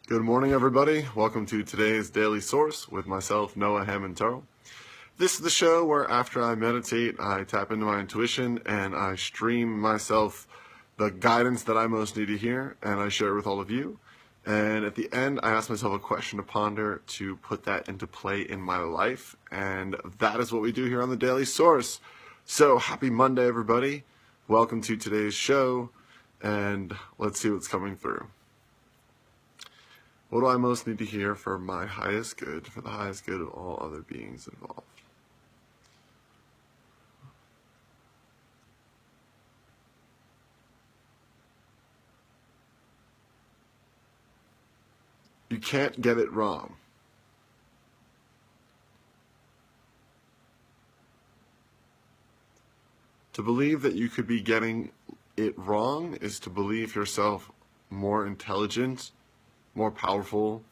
Good morning, everybody. Welcome to today's Daily Source with myself, Noah Hammond-Taro. This is the show where after I meditate, I tap into my intuition and I stream myself the guidance that I most need to hear, and I share it with all of you. And at the end, I ask myself a question to ponder to put that into play in my life, and that is what we do here on the Daily Source. So happy Monday, everybody. Welcome to today's show, and let's see what's coming through. What do I most need to hear for my highest good, for the highest good of all other beings involved? You can't get it wrong. To believe that you could be getting it wrong is to believe yourself more intelligent, more powerful,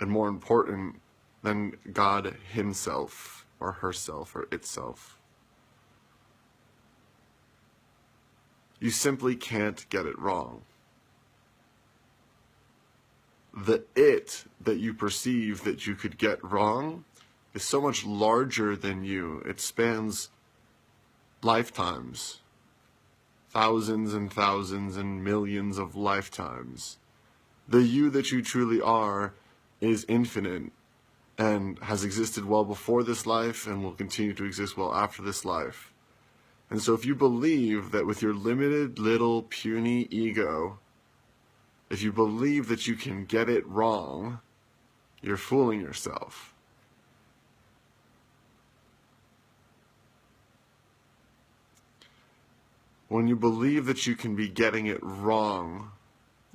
and more important than God himself or herself or itself. You simply can't get it wrong. The it that you perceive that you could get wrong is so much larger than you. It spans lifetimes, thousands and thousands and millions of lifetimes. The you that you truly are is infinite and has existed well before this life and will continue to exist well after this life. And so if you believe that with your limited little puny ego, if you believe that you can get it wrong, you're fooling yourself. When you believe that you can be getting it wrong,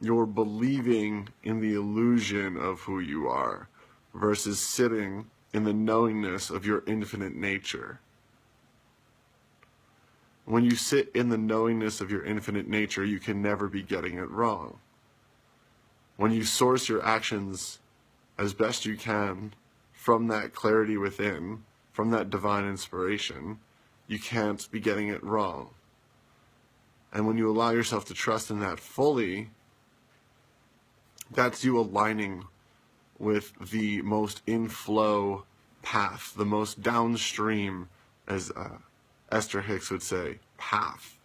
you're believing in the illusion of who you are versus sitting in the knowingness of your infinite nature. When you sit in the knowingness of your infinite nature, you can never be getting it wrong. When you source your actions as best you can from that clarity within, from that divine inspiration, you can't be getting it wrong. And when you allow yourself to trust in that fully, that's you aligning with the most in-flow path, the most downstream, as Esther Hicks would say, path.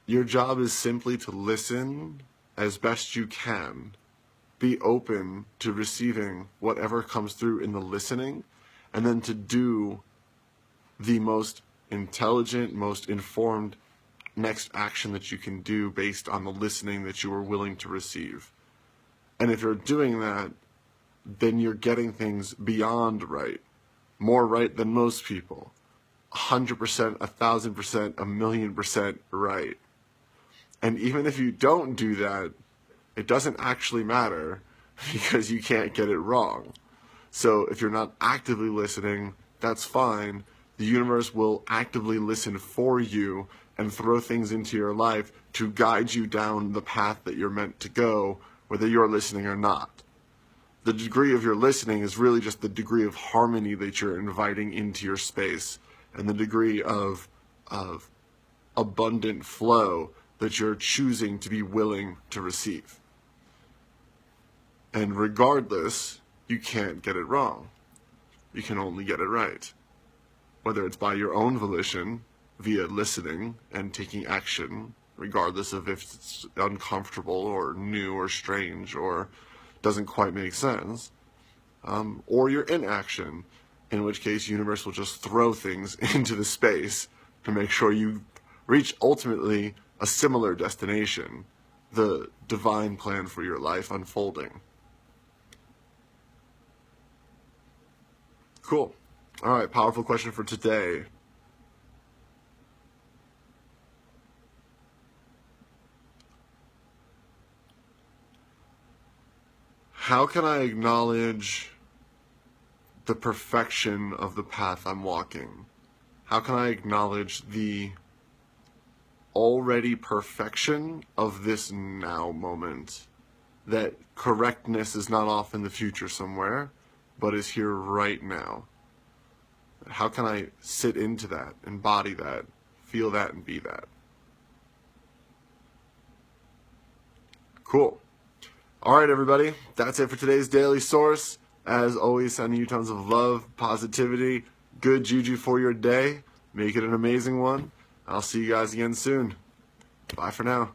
Your job is simply to listen as best you can. Be open to receiving whatever comes through in the listening, and then to do the most intelligent, most informed next action that you can do based on the listening that you are willing to receive. And if you're doing that, then you're getting things beyond right, more right than most people, 100%, 1,000%, 1,000,000% right. And even if you don't do that, it doesn't actually matter because you can't get it wrong. So if you're not actively listening, that's fine. The universe will actively listen for you and throw things into your life to guide you down the path that you're meant to go, whether you're listening or not. The degree of your listening is really just the degree of harmony that you're inviting into your space and the degree of abundant flow that you're choosing to be willing to receive. And regardless, you can't get it wrong. You can only get it right. Whether it's by your own volition, via listening and taking action, regardless of if it's uncomfortable or new or strange or doesn't quite make sense, or your inaction, in which case universe will just throw things into the space to make sure you reach ultimately a similar destination, the divine plan for your life unfolding. Cool. All right, powerful question for today. How can I acknowledge the perfection of the path I'm walking? How can I acknowledge the already perfection of this now moment? That correctness is not off in the future somewhere, but is here right now. How can I sit into that, embody that, feel that and be that. Cool. All right, everybody. That's it for today's Daily Source. As always, sending you tons of love, positivity, good juju for your day. Make it an amazing one. I'll see you guys again soon. Bye for now.